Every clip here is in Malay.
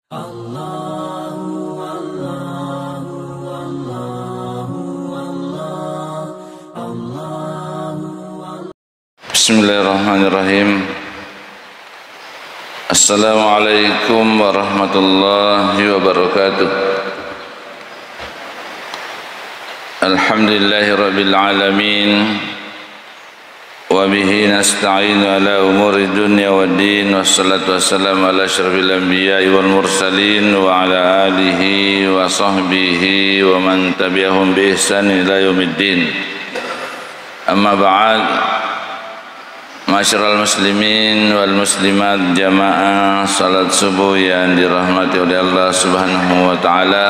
Bismillahirrahmanirrahim. Assalamualaikum warahmatullahi wabarakatuh. Alhamdulillahirabbil alamin. Wa bihi nasta'inu ala umuri dunya waddin. Wassalatu wassalamu ala asyrafil anbiya'i wal mursalin wa ala alihi wa sahbihi wa man tabi'ahum bi ihsan ila yaumiddin. Amma ba'd. Masyarul muslimin wal muslimat, jamaah salat subuh yang dirahmati oleh Allah Subhanahu wa taala.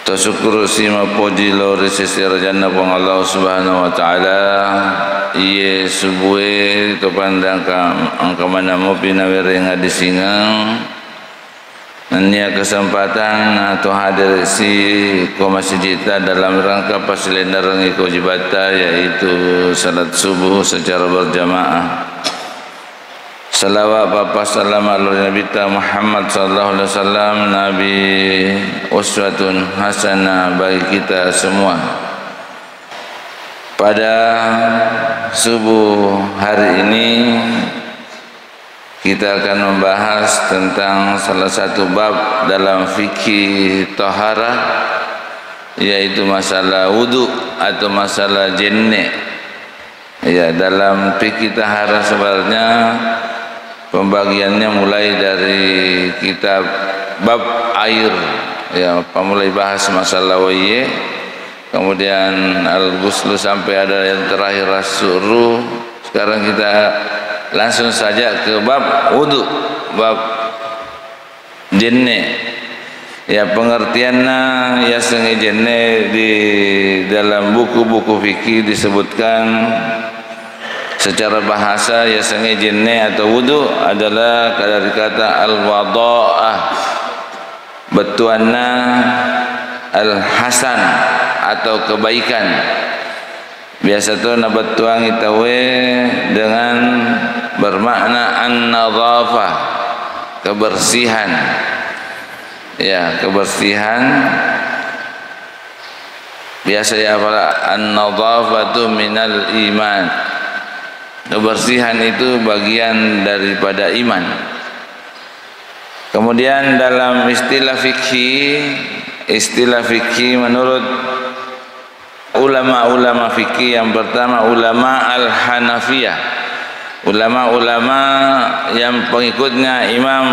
Tasyukur sima puji lori sisi rajana pun Allah Subhanahu wa taala. Iye subuh tu pandang angka mana mau pinawere ngadi singang. Nanya kesempatan atau hadir si masjidita dalam rangka pasilendar ngiko jibata, yaitu salat subuh secara berjamaah. Salawat bapa salam ala Nabi Muhammad sallallahu alaihi wasallam, Nabi uswatun hasanah bagi kita semua. Pada subuh hari ini kita akan membahas tentang salah satu bab dalam fikih taharah, yaitu masalah wudu atau masalah jenne. Ya, dalam fikih taharah sebenarnya pembagiannya mulai dari kitab bab air, ya, mulai bahas masalah wayye, kemudian al-ghuslu sampai ada yang terakhir as-suruh. Sekarang kita langsung saja ke bab wudu, bab jenne. Ya, pengertiannya ya sengi jenne di dalam buku-buku fikih disebutkan secara bahasa ya sengi jenne atau wudu adalah dari kata al-wada'ah, betuanna al-hasan atau kebaikan. Biasa tu nabat tuang itawe dengan bermakna an-nadhafah, kebersihan. Ya, kebersihan. Biasa ya apa? An-nadhafatu minal iman. Kebersihan itu bagian daripada iman. Kemudian dalam istilah fikih menurut ulama-ulama fikih, yang pertama ulama al-Hanafiyah, ulama-ulama yang pengikutnya Imam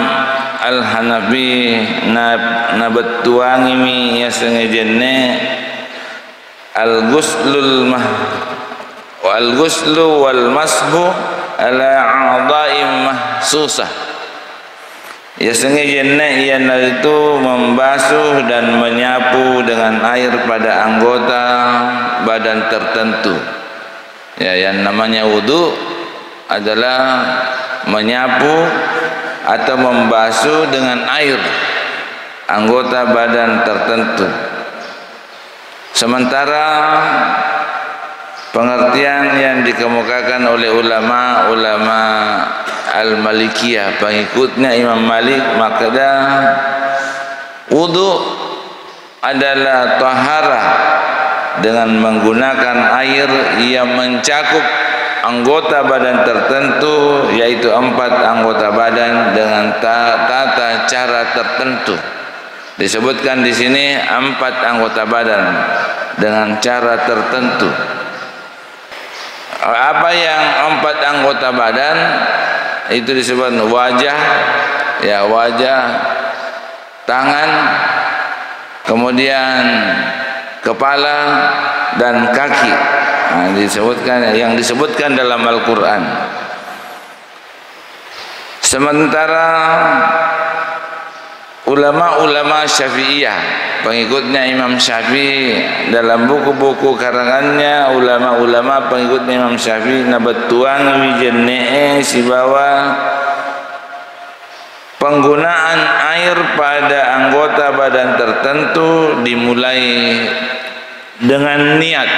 al-Hanafi nabetuangimi ya sengejenne al-ghuslul wal-ghuslu wal mashu ala a'dha'i mahsusah. Ya sengejenne ia itu membasuh dan menyapu dengan air pada anggota badan tertentu. Ya, yang namanya wudu adalah menyapu atau membasuh dengan air anggota badan tertentu. Sementara pengertian yang dikemukakan oleh ulama al-Malikiyah, pengikutnya Imam Malik, maka wudu adalah taharah dengan menggunakan air yang mencakup anggota badan tertentu, yaitu 4 anggota badan dengan tata cara tertentu. Disebutkan di sini 4 anggota badan dengan cara tertentu. Apa yang 4 anggota badan itu disebut wajah, ya, wajah, tangan, kemudian kepala dan kaki. Nah, disebutkan yang disebutkan dalam Al-Qur'an. Sementara ulama-ulama Syafi'iyah, pengikutnya Imam Syafi'i, dalam buku-buku karangannya ulama-ulama pengikutnya Imam Syafi'i nabetuang wijenne si bahwa penggunaan air pada anggota badan tertentu dimulai dengan niat.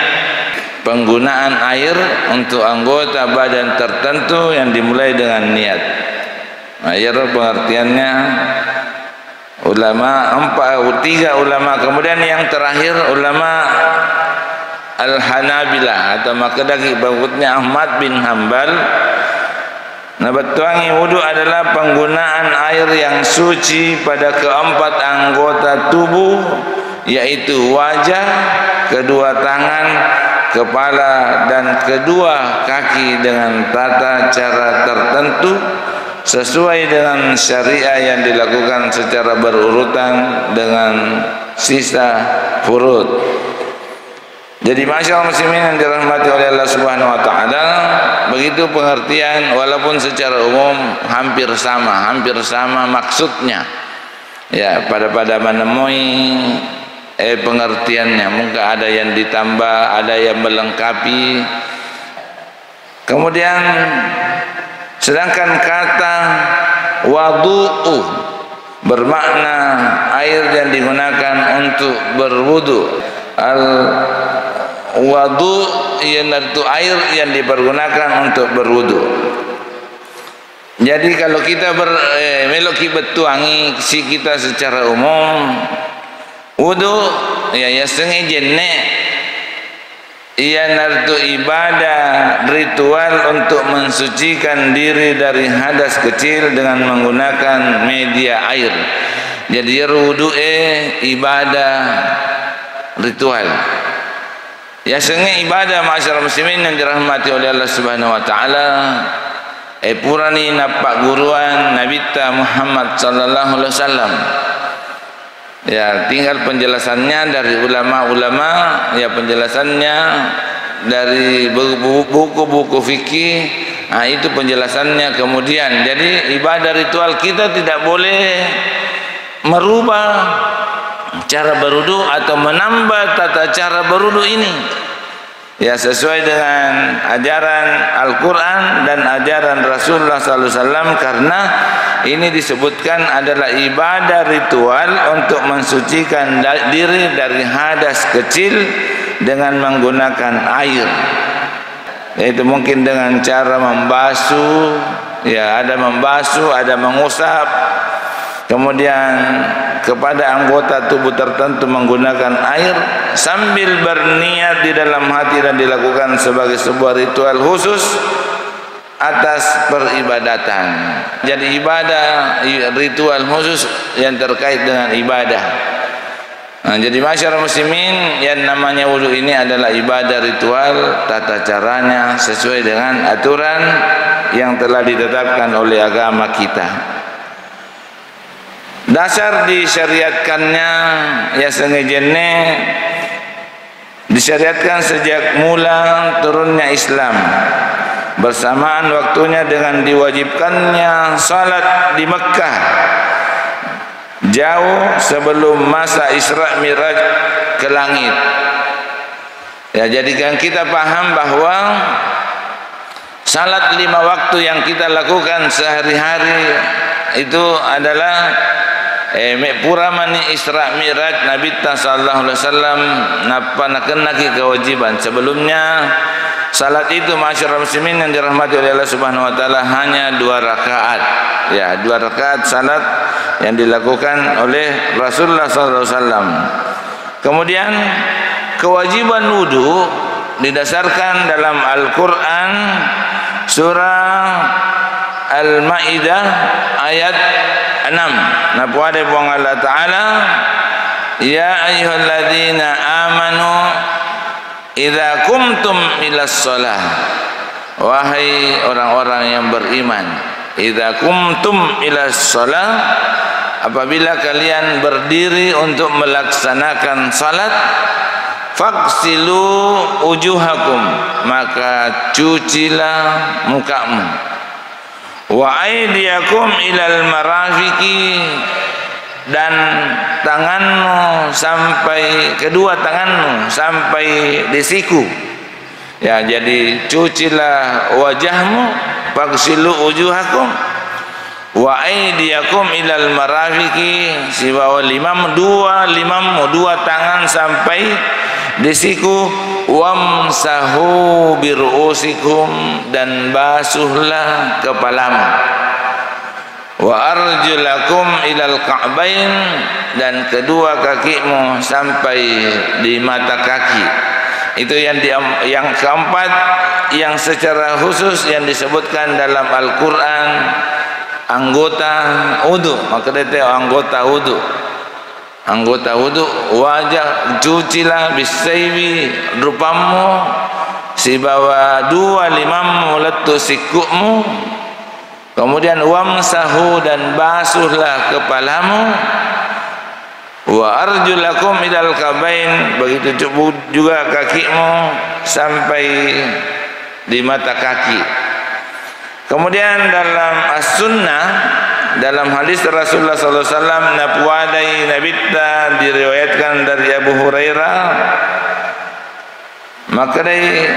Penggunaan air untuk anggota badan tertentu yang dimulai dengan niat. Air pengertiannya ulama tiga ulama, kemudian yang terakhir ulama Al-Hanabilah atau makedagi berikutnya Ahmad bin Hanbal. Nah, bertuangi wudu adalah penggunaan air yang suci pada keempat anggota tubuh, yaitu wajah, kedua tangan, kepala dan kedua kaki dengan tata cara tertentu sesuai dengan syariah yang dilakukan secara berurutan dengan sisa furud. Jadi masyaallah muslimin yang dirahmati oleh Allah Subhanahu wa taala, begitu pengertian walaupun secara umum hampir sama maksudnya. Ya, pada menemui pengertiannya, mungkin ada yang ditambah, ada yang melengkapi. Kemudian sedangkan kata wadu'u bermakna air yang digunakan untuk berwudu. Al-wadu yaitu air yang dipergunakan untuk berwudu. Jadi kalau kita meloki betuangi si kita secara umum wudu ya setengah jenne ia nartu ibadah ritual untuk mensucikan diri dari hadas kecil dengan menggunakan media air. Jadi wudu ibadah ritual. Ya setengah ibadah masyarakat muslimin yang dirahmati oleh Allah Subhanahu wa taala. Purani napak guruan Nabi Muhammad sallallahu alaihi wasallam. Ya, tinggal penjelasannya dari ulama-ulama, ya penjelasannya dari buku-buku fikih. Nah, itu penjelasannya. Kemudian jadi ibadah ritual kita tidak boleh merubah cara berwudu atau menambah tata cara berwudu ini. Ya, sesuai dengan ajaran Al-Quran dan ajaran Rasulullah SAW, karena ini disebutkan adalah ibadah ritual untuk mensucikan diri dari hadas kecil dengan menggunakan air, yaitu mungkin dengan cara membasuh, ya ada membasuh, ada mengusap, kemudian kepada anggota tubuh tertentu menggunakan air sambil berniat di dalam hati dan dilakukan sebagai sebuah ritual khusus atas peribadatan. Jadi ibadah ritual khusus yang terkait dengan ibadah. Nah, jadi masyarakat muslimin yang namanya wudu ini adalah ibadah ritual, tata caranya sesuai dengan aturan yang telah ditetapkan oleh agama kita. Dasar disyariatkannya ya sengejene disyariatkan sejak mula turunnya Islam, bersamaan waktunya dengan diwajibkannya salat di Mekah jauh sebelum masa Isra Miraj ke langit. Ya, jadikan kita paham bahwa salat 5 waktu yang kita lakukan sehari-hari itu adalah pura mani Isra Miraj Nabi sallallahu alaihi wasallam napa nakenaki kewajiban. Sebelumnya salat itu masyarakat muslimin yang dirahmati oleh Allah Subhanahu wa taala hanya 2 rakaat. Ya, 2 rakaat salat yang dilakukan oleh Rasulullah sallallahu alaihi wasallam. Kemudian kewajiban wudu didasarkan dalam Al-Qur'an surah Al-Maidah ayat 6. Napa ada buang Allah Ta'ala, ya ayyuhalladzina amanu idza kumtum ilas shalah, wahai orang-orang yang beriman, idza kumtum ilas shalah, apabila kalian berdiri untuk melaksanakan salat, faghsilu wujuhakum, maka cucilah mukamu, wa aydiyakum ilal marafiqi, dan tanganmu sampai kedua tanganmu sampai di siku. Ya, jadi cucilah wajahmu, faghsilu wujuhakum wa aydiyakum ilal marafiqi, siwa limam dua tangan sampai di siku, wamsahu biru'usikum, dan basuhlah kepalamu, wa arjulakum ilal ka'bain, dan kedua kakimu sampai di mata kaki. Itu yang keempat yang secara khusus yang disebutkan dalam Al-Quran, anggota wudu. Maka dia anggota wudu. Anggota wudu, wajah cucilah bisaybi rupamu, si bawa dua limamu letu sikukmu, kemudian wamsahu, dan basuhlah kepalamu, wa arjulakum idal kabain, begitu juga kakimu sampai di mata kaki. Kemudian dalam as-sunnah, dalam hadis Rasulullah sallallahu alaihi wasallam, napuadai nabita, diriwayatkan dari Abu Hurairah, maka dari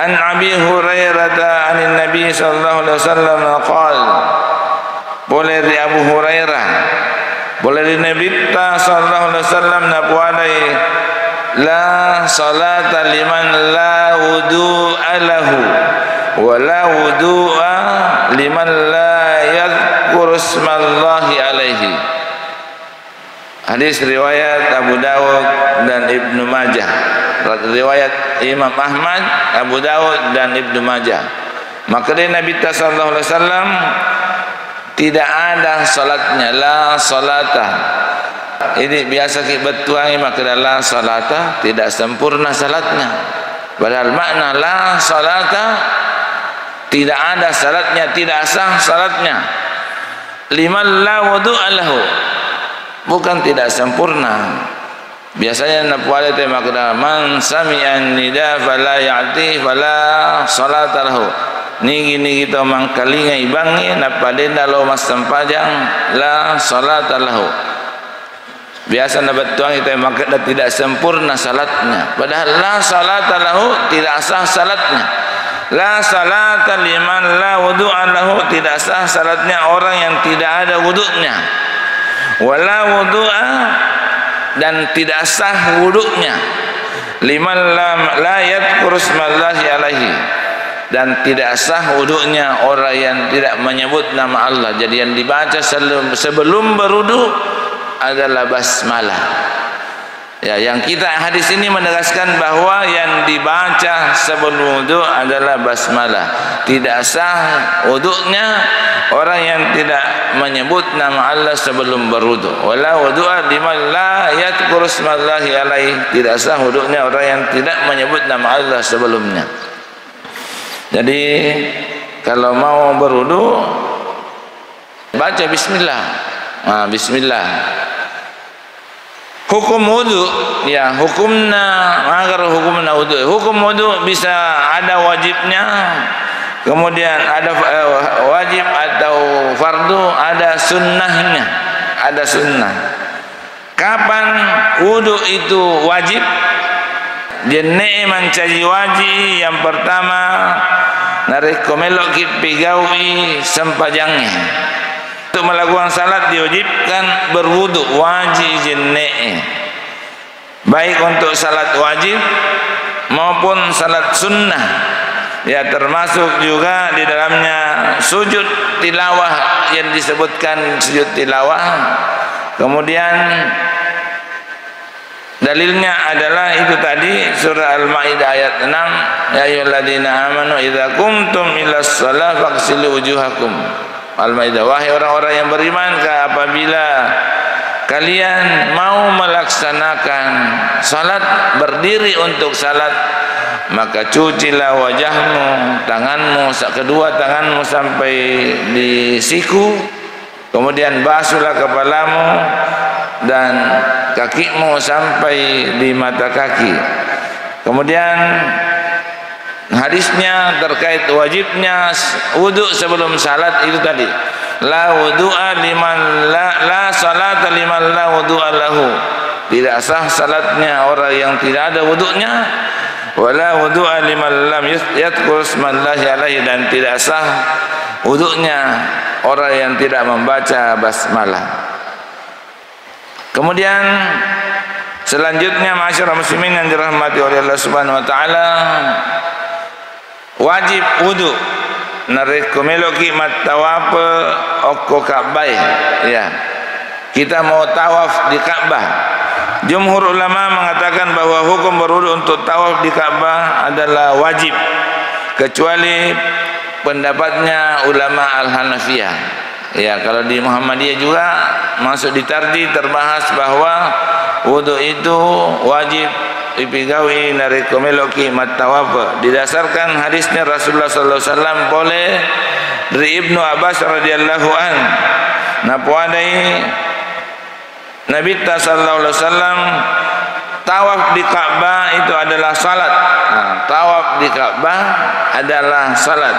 an Abi Hurairah anin Nabi sallallahu alaihi wasallam qala, boleh dari Abu Hurairah, boleh dari Nabi sallallahu alaihi wasallam, napuadai la salata liman la wudu'a lahu wa la wudu'a liman la yadhkuru ismallahi alaihi. Hadis riwayat Abu Dawud dan Ibnu Majah, riwayat Imam Ahmad, Abu Dawud dan Ibnu Majah. Maka dari Nabi sallallahu alaihi wasallam tidak ada salatnya, la salata. Ini biasa kita tuangi, maka la salata, tidak sempurna salatnya. Padahal makna la salata, tidak ada salatnya, tidak sah salatnya. Liman la wudu'a lahu, bukan tidak sempurna. Biasanya napuale te makna man sami'an nida fala ya'ti fala salata lahu. Nigi kita mangkalinga ibangi napadenda lo mas sempajang la salata lahu. Biasa nabat tuang kita makna tidak sempurna salatnya. Padahal la salata lahu, tidak sah salatnya. La salata liman la wudu'a lahu, tidak sah salatnya orang yang tidak ada wudunya. Wala wudu'a, dan tidak sah wudunya liman la yadhkuru ismallahi alaihi, dan tidak sah wudunya orang yang tidak menyebut nama Allah. Jadi yang dibaca sebelum berwudu adalah basmalah. Ya, yang kita hadis ini menegaskan bahwa yang dibaca sebelum wudu adalah basmalah. Tidak sah wudunya orang yang tidak menyebut nama Allah sebelum berwudu. Wala wudu'a liman la yadhkuru ismallahi alaihi, tidak sah wudunya orang yang tidak menyebut nama Allah sebelumnya. Jadi kalau mau berwudu baca bismillah. Nah, bismillah. Hukum wudu, ya hukumna, agar hukumna wudu. Hukum wudu bisa ada wajibnya, kemudian ada wajib atau fardu, ada sunnahnya, ada sunnah. Kapan wudu itu wajib? Jenne mancaji wajib yang pertama narik komelok pigawi sempajangnya. Untuk melakukan salat diwajibkan berwudu, wajib jenne. Baik untuk salat wajib maupun salat sunnah. Ya, termasuk juga di dalamnya sujud tilawah yang disebutkan sujud tilawah. Kemudian dalilnya adalah itu tadi surah Al-Maidah ayat 6, ya ayyuhalladzina amanu idza qumtum ilas shalah faghsilu wujuhakum. Al-Maidah, wahai orang-orang yang beriman, apabila kalian mau melaksanakan salat, berdiri untuk salat, maka cucilah wajahmu, tanganmu, kedua tanganmu sampai di siku, kemudian basuhlah kepalamu dan kakimu sampai di mata kaki. Kemudian hadisnya terkait wajibnya wudu sebelum salat itu tadi, la wudu'a liman la salata liman la wudu'a lahu, tidak sah salatnya orang yang tidak ada wudunya. Wala wudu'a liman lam yadhkur ismallahi alaihi, dan tidak sah wudunya orang yang tidak membaca basmalah. Kemudian selanjutnya masyarakat muslimin yang dirahmati oleh Allah Subhanahu wa taala, wajib wudu narekomeloki matawaf okko Ka'bah. Ya. Kita mau tawaf di Ka'bah. Jumhur ulama mengatakan bahwa hukum berwudu untuk tawaf di Ka'bah adalah wajib, kecuali pendapatnya ulama Al-Hanafiyah. Ya, kalau di Muhammadiyah juga masuk di tarjih terbahas bahwa wudu itu wajib ipigawi narekomeloki matawaf, didasarkan hadisnya Rasulullah sallallahu alaihi wasallam boleh dari Ibnu Abbas radhiyallahu an. Napuadai Nabi sallallahu alaihi wasallam tawaf di Ka'bah itu adalah salat. Tawaf di Ka'bah adalah salat,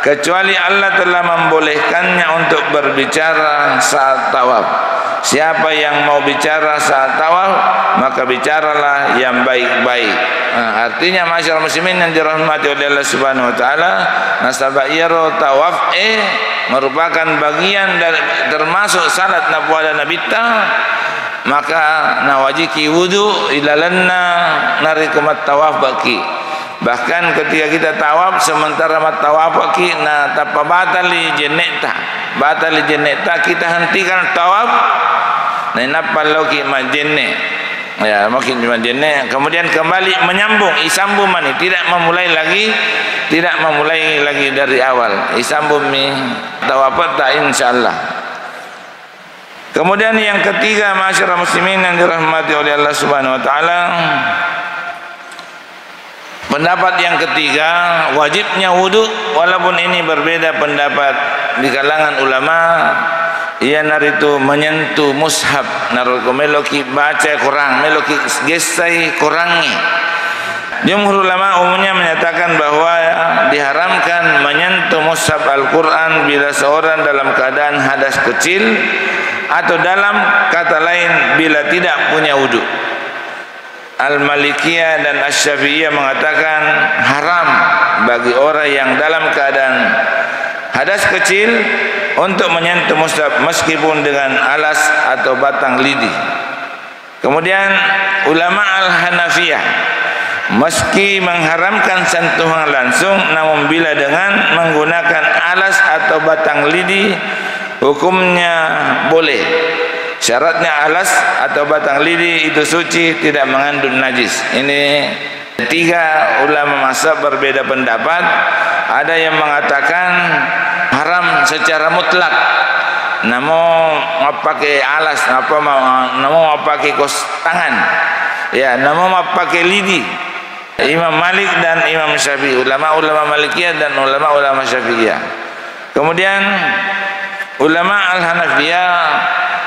kecuali Allah telah membolehkannya untuk berbicara saat tawaf. Siapa yang mau bicara saat tawaf, maka bicaralah yang baik-baik. Artinya masyarakat muslimin yang dirahmati oleh Allah Subhanahu wa taala, nasabairo tawaf merupakan bagian dari termasuk salat nabuada nabita, maka nawajiki wudu ilalanna narikumat tawaf baki. Bahkan ketika kita tawaf sementara tawaf baki na tapabatali jeneta kita hentikan tawaf na napaloki majenne. Ya, makin majenne kemudian kembali menyambung isambung mani, tidak memulai lagi dari awal. Isambung mi tawaf ta insyaallah. Kemudian yang ketiga, masyarakat muslimin yang dirahmati oleh Allah Subhanahu wa taala, pendapat yang ketiga wajibnya wudu, walaupun ini berbeda pendapat di kalangan ulama. Ia naritu menyentuh mushaf narokomeloki baca Quran meloki gesai Qurangi. Jumhur ulama umumnya menyatakan bahwa diharamkan menyentuh mushaf Al-Quran bila seorang dalam keadaan hadas kecil, atau dalam kata lain bila tidak punya wudu. Al-Malikiyah dan Asy-Syafi'iyah mengatakan haram bagi orang yang dalam keadaan hadas kecil untuk menyentuh mushaf meskipun dengan alas atau batang lidi. Kemudian ulama Al-Hanafiyah meski mengharamkan sentuhan langsung, namun bila dengan menggunakan alas atau batang lidi hukumnya boleh. Syaratnya alas atau batang lidi itu suci, tidak mengandung najis. Ini tiga ulama mazhab berbeda pendapat. Ada yang mengatakan haram secara mutlak, namun mau pakai alas, namun mau pakai kos tangan, ya, namun mau pakai lidi. Imam Malik dan Imam Syafi'i, ulama-ulama Malikiyah dan ulama-ulama Syafi'iyah. Kemudian ulama Al-Hanafiyah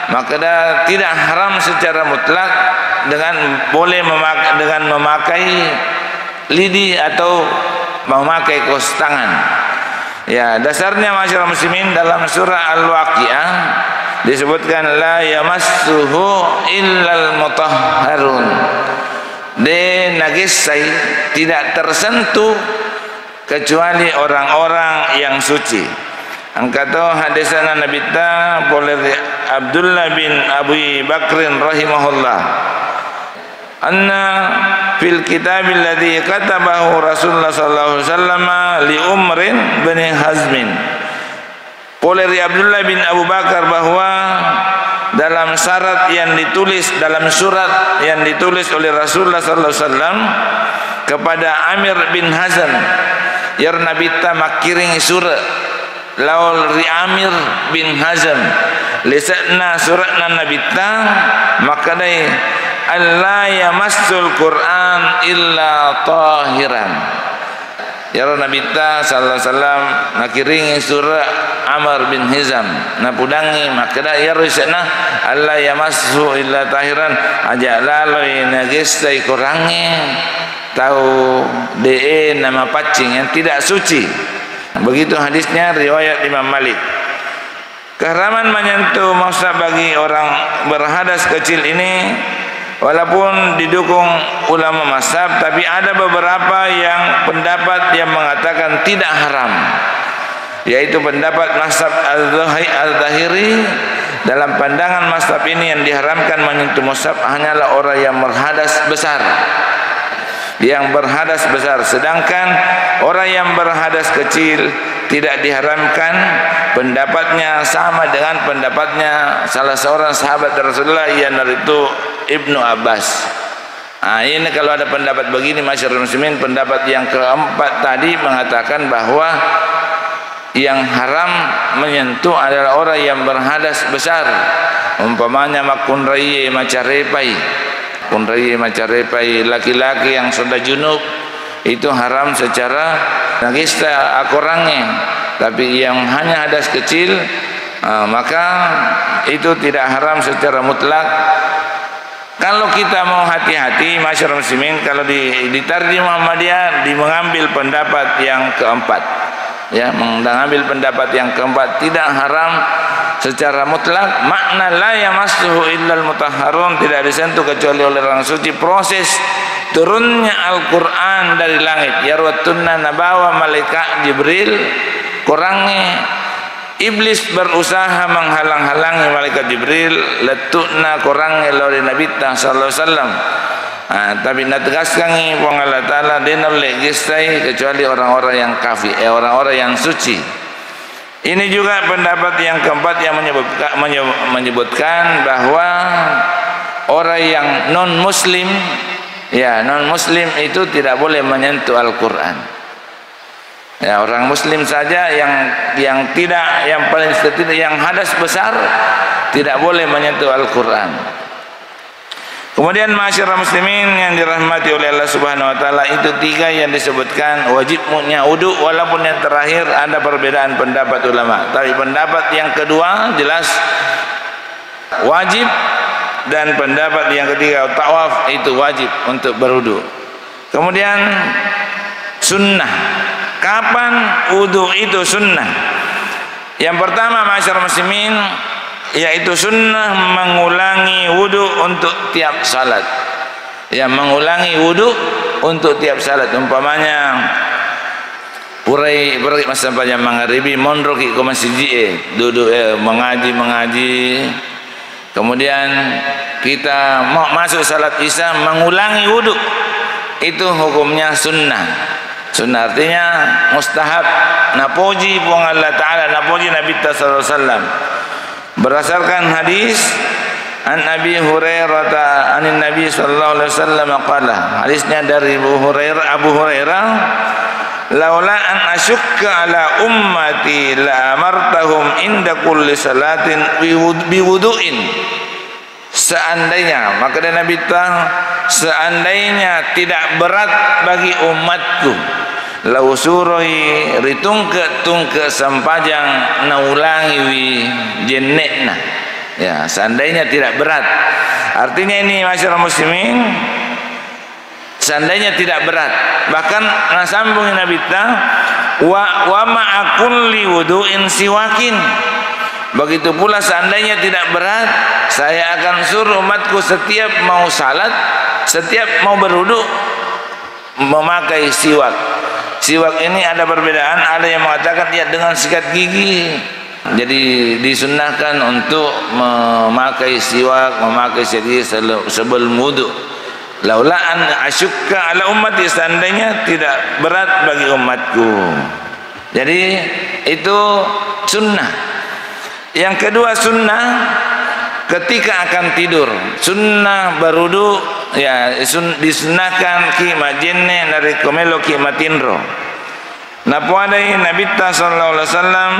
maka tidak haram secara mutlak dengan boleh memakai lidi atau memakai kos tangan. Ya, dasarnya masyarakat muslimin dalam surah Al-Waqiah disebutkan la yamassuhu illal mutahharun. De najisai tidak tersentuh kecuali orang-orang yang suci. Angkato hadisana Nabi ta boleh Abdullah bin Abi Bakrin rahimahullah. Anna fil kitab alladhi katabahu Rasulullah sallallahu alaihi wasallam li Umrin bin Hazmin. Boleh Abdullah bin Abu Bakar bahwa dalam surat yang ditulis oleh Rasulullah sallallahu alaihi wasallam kepada Amir bin Hazm, yar Nabi ta makiring surat laul ri Amir bin Hazm lisanna suratna Nabi ta makadai alla yamassul Quran illa tahiran. Ya Nabi ta sallallahu alaihi wasallam makiring surah Amr bin Hizam na pudangi makada ya risana alla yamassu illa tahiran aja laloi nagestai Qurange tahu de nama pacing yang tidak suci. Begitu hadisnya riwayat Imam Malik. Keharaman menyentuh mushaf bagi orang berhadas kecil ini walaupun didukung ulama mazhab, tapi ada beberapa yang pendapat yang mengatakan tidak haram, yaitu pendapat mazhab Al-Zahiri. Dalam pandangan mazhab ini yang diharamkan menyentuh mushaf hanyalah orang yang berhadas besar. yang berhadas besar, sedangkan orang yang berhadas kecil tidak diharamkan. Pendapatnya sama dengan pendapatnya salah seorang sahabat Rasulullah, yaitu Ibnu Abbas. Ini kalau ada pendapat begini masyarakat muslimin, pendapat yang keempat tadi mengatakan bahwa yang haram menyentuh adalah orang yang berhadas besar, umpamanya makunrai macarepai, kunrai macarepai, laki-laki yang sudah junub itu haram secara nagista akorangnya. Tapi yang hanya hadas kecil maka itu tidak haram secara mutlak. Kalau kita mau hati-hati masyarakat muslimin, kalau di Tarjih Muhammadiyah mengambil pendapat yang keempat, ya, mengambil pendapat yang keempat, tidak haram secara mutlak. Makna la yamassuhu illal mutahharun, tidak disentuh kecuali oleh orang suci. Proses turunnya Al-Quran dari langit, yarwatunna nabawa malaikat Jibril, kurangnya iblis berusaha menghalang-halangi malaikat Jibril, letukna kurangnya lori Nabi sallallahu alaihi wasallam. Tapi nategaskan Allah Ta'ala denolek gistai kecuali orang-orang yang kafir, orang-orang yang suci. Ini juga pendapat yang keempat yang menyebutkan bahwa orang yang non muslim, ya, non muslim itu tidak boleh menyentuh Al-Quran. Ya, orang muslim saja yang tidak, yang paling tidak, yang hadas besar tidak boleh menyentuh Al-Quran. Kemudian masyarakat muslimin yang dirahmati oleh Allah Subhanahu wa taala, itu tiga yang disebutkan wajibnya wudu, walaupun yang terakhir ada perbedaan pendapat ulama. Tapi pendapat yang kedua jelas wajib, dan pendapat yang ketiga tawaf itu wajib untuk berwudu. Kemudian sunnah. Kapan wudu itu sunnah? Yang pertama masyarakat muslimin, yaitu sunnah mengulangi wudu untuk tiap salat. Ya, mengulangi wudu untuk tiap salat. Umpamanya urai masa panjang maghribi mondroki ke masjid, duduk mengaji. Kemudian kita mau masuk salat isya mengulangi wudu, itu hukumnya sunnah. Sunnah artinya mustahab. Napoji puang Allah Ta'ala, napoji Nabi sallallahu alaihi wasallam. Berdasarkan hadis an Abi Hurairah anin Nabi sallallahu alaihi wasallam qala, hadisnya dari Abu Hurairah, laula an asyukka ala ummati la amartahum inda kulli salatin biwudu'in. Seandainya, maka dari Nabi seandainya tidak berat bagi umatku, lau suroi ritungke sampajang naulangi wi jennetna. Ya, seandainya tidak berat. Artinya ini masyarakat muslimin, seandainya tidak berat. Bahkan ngasambungin Nabi wa ma'akun li wudu'in siwakin. Begitu pula seandainya tidak berat, saya akan suruh umatku setiap mau salat, setiap mau berwudu memakai siwak. Siwak ini ada perbedaan, ada yang mengatakan dia dengan sikat gigi. Jadi disunnahkan untuk memakai siwak, memakai sikat gigi sebelum wudu. Laula an asyukka ala ummati, seandainya tidak berat bagi umatku. Jadi itu sunnah. Yang kedua sunnah ketika akan tidur, sunnah berwudu, ya, disunnahkan ki majenne dari komelo ki matindro. Napuadai Nabi sallallahu alaihi wasallam,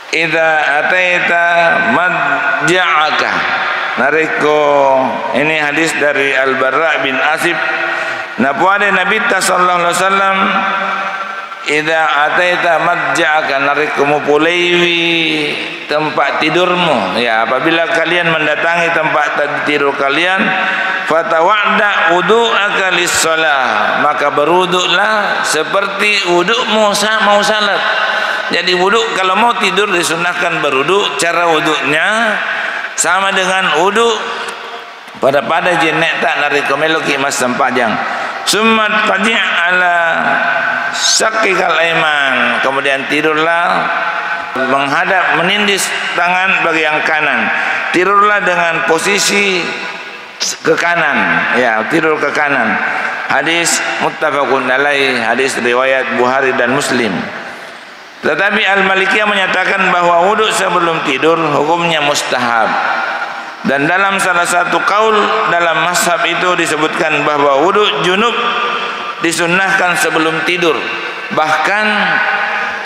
idza ataita madja'aka. Nariko ini hadis dari Al-Barra bin Asib. Napuadai Nabi sallallahu alaihi wasallam, idza ataita madja'aka, narikumu puleiwi tempat tidurmu. Ya, apabila kalian mendatangi tempat tidur kalian, fatawa'da wudu'aka lis-shalah, maka berwuduklah seperti wudukmu mau salat. Jadi wuduk kalau mau tidur disunahkan berwuduk, cara wuduknya sama dengan wuduk pada jenek tak narikomeloki mas sempajang. Summat fadi' ala syaqqiqal aiman, kemudian tidurlah menghadap, menindis tangan bagian kanan. Tidurlah dengan posisi ke kanan, ya, tidur ke kanan. Hadis muttafaqun alaih, hadis riwayat Bukhari dan Muslim. Tetapi Al-Malikiyah menyatakan bahwa wudhu sebelum tidur hukumnya mustahab. Dan dalam salah satu kaul dalam mazhab itu disebutkan bahwa wudhu junub disunnahkan sebelum tidur. Bahkan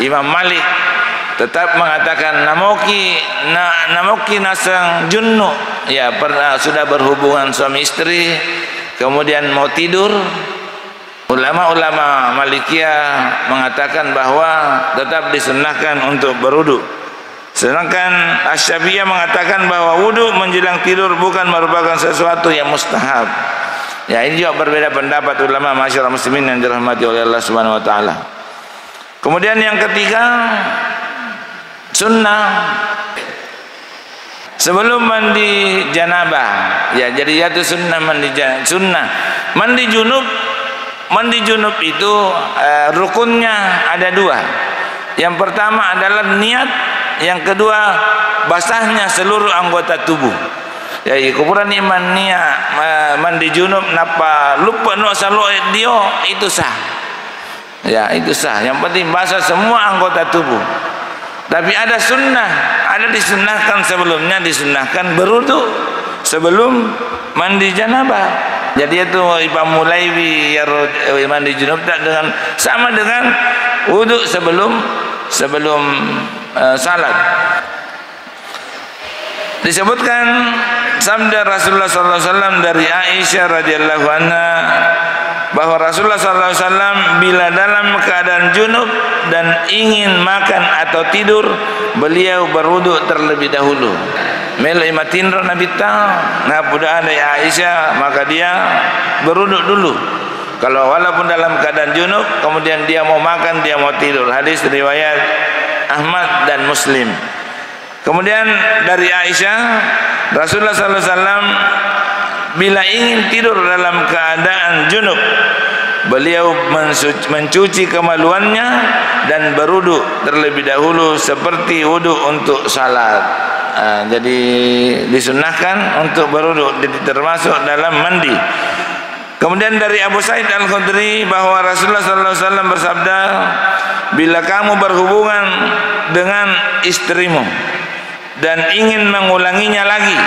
Imam Malik tetap mengatakan namoki nasang junnu, ya, pernah sudah berhubungan suami istri kemudian mau tidur. Ulama-ulama Malikiyah mengatakan bahwa tetap disunnahkan untuk berwudu. Sedangkan Asy-Syafi'iyah mengatakan bahwa wudu menjelang tidur bukan merupakan sesuatu yang mustahab. Ya, ini juga berbeda pendapat ulama masyarakat muslimin yang dirahmati oleh Allah Subhanahu wa taala. Kemudian yang ketiga, sunnah sebelum mandi janabah. Ya, jadi itu sunnah mandi janabah. Sunnah mandi junub. Mandi junub itu rukunnya ada dua. Yang pertama adalah niat, yang kedua basahnya seluruh anggota tubuh. Ya, kuburan iman niat mandi junub napa lupa no salu dia itu sah. Ya, itu sah. Yang penting basah semua anggota tubuh. Tapi ada sunnah, ada disunnahkan sebelumnya, disunnahkan berwudu sebelum mandi janabah. Jadi itu Imam Mulaiwi ya mandi junub dengan sama dengan wudu sebelum salat. Disebutkan sabda Rasulullah SAW dari Aisyah radhiyallahu anha bahwa Rasulullah SAW bila dalam keadaan junub dan ingin makan atau tidur, beliau berwudu terlebih dahulu. Mel imatinro Nabi ta, nah budaan dari Aisyah, maka dia berwudu dulu. Kalau walaupun dalam keadaan junub, kemudian dia mau makan, dia mau tidur. Hadis riwayat Ahmad dan Muslim. Kemudian dari Aisyah, Rasulullah SAW bila ingin tidur dalam keadaan junub, beliau mencuci kemaluannya dan berwudu terlebih dahulu seperti wudu untuk salat. Jadi disunnahkan untuk berwudu, jadi termasuk dalam mandi. Kemudian dari Abu Sa'id Al-Khudri bahwa Rasulullah SAW bersabda, bila kamu berhubungan dengan istrimu dan ingin mengulanginya lagi,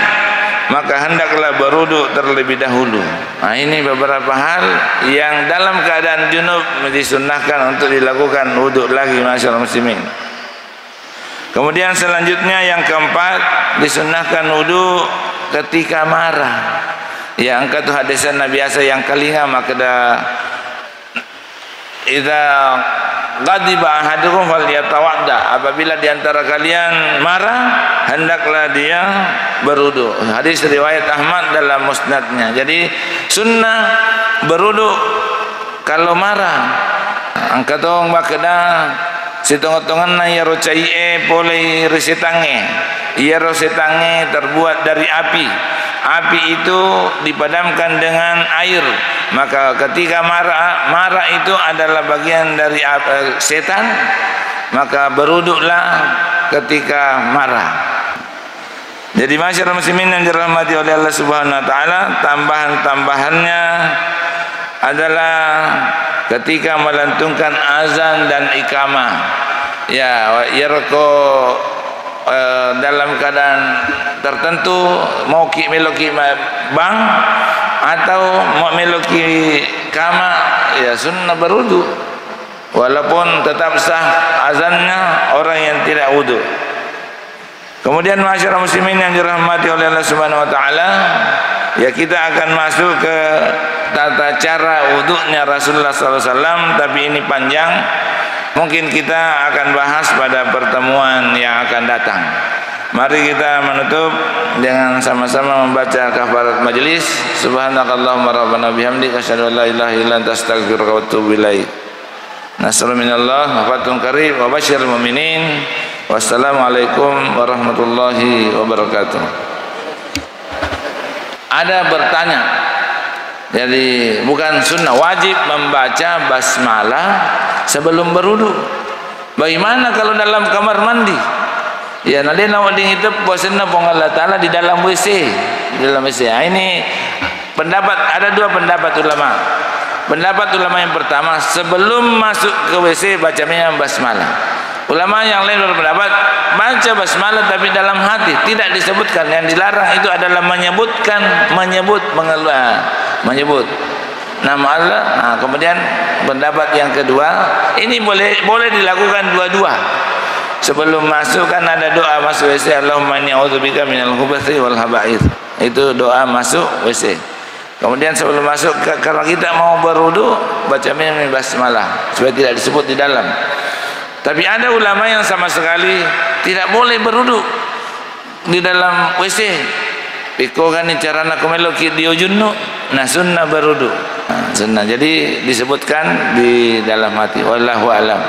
maka hendaklah berwudu terlebih dahulu. Nah, ini beberapa hal yang dalam keadaan junub disunnahkan untuk dilakukan wudu lagi, masyaallah muslimin. Kemudian selanjutnya yang keempat, disunnahkan wudu ketika marah. Ya, angkat tu hadisan Nabi biasa yang kalinga maka dah idza ghadiba ahadukum falyatawadda, apabila di antara kalian marah hendaklah dia berwudu. Hadis riwayat Ahmad dalam musnadnya. Jadi sunnah berwudu kalau marah. Angkat tong bakda sitongotongan na ya rocai boleh resitange. Ia rosetange terbuat dari api. Api itu dipadamkan dengan air. Maka ketika marah itu adalah bagian dari setan, maka berwuduklah ketika marah. Jadi masyarakat muslimin yang dirahmati oleh Allah Subhanahu wa taala, tambahan-tambahannya adalah ketika melantunkan azan dan iqamah. Ya, yarko dalam keadaan tertentu mau meloki bang atau mau meloki kama, ya sunnah berwudu walaupun tetap sah azannya orang yang tidak wudu. Kemudian masyarakat muslimin yang dirahmati oleh Allah Subhanahu wa taala, ya kita akan masuk ke tata cara wudunya Rasulullah SAW, tapi ini panjang. Mungkin kita akan bahas pada pertemuan yang akan datang. Mari kita menutup dengan sama-sama membaca kafarat majelis. Subhanakallahumma rabbana bihamdika asyhadu an la ilaha illa anta astaghfiruka wa atubu ilaik. Nasrun minallah wa fathun qarib wa basyiril mu'minin. Wassalamualaikum warahmatullahi wabarakatuh. Ada bertanya, jadi bukan sunnah, wajib membaca basmalah sebelum berwudu. Bagaimana kalau dalam kamar mandi? Ya, nanti nawak ding itu puasana pong Allah Ta'ala di dalam WC. Di dalam WC. Ini Ada dua pendapat ulama. Pendapat ulama yang pertama, sebelum masuk ke WC baca basmalah. Ulama yang lain berpendapat baca basmalah tapi dalam hati, tidak disebutkan. Yang dilarang itu adalah menyebut nama Allah. Nah, kemudian pendapat yang kedua, ini boleh dilakukan dua-dua. Sebelum masuk kan ada doa masuk WC, Allahumma inni a'udzubika minal khubuthi wal khaba'ith. Itu doa masuk WC. Kemudian sebelum masuk, kalau kita mau berwudu baca basmalah supaya tidak disebut di dalam. Tapi ada ulama yang sama sekali tidak boleh berwudu di dalam WC. Piko kan cara nak melok dia junnu, nah sunnah berwudu. Sunnah. Jadi disebutkan di dalam hati. Wallahu a'lam.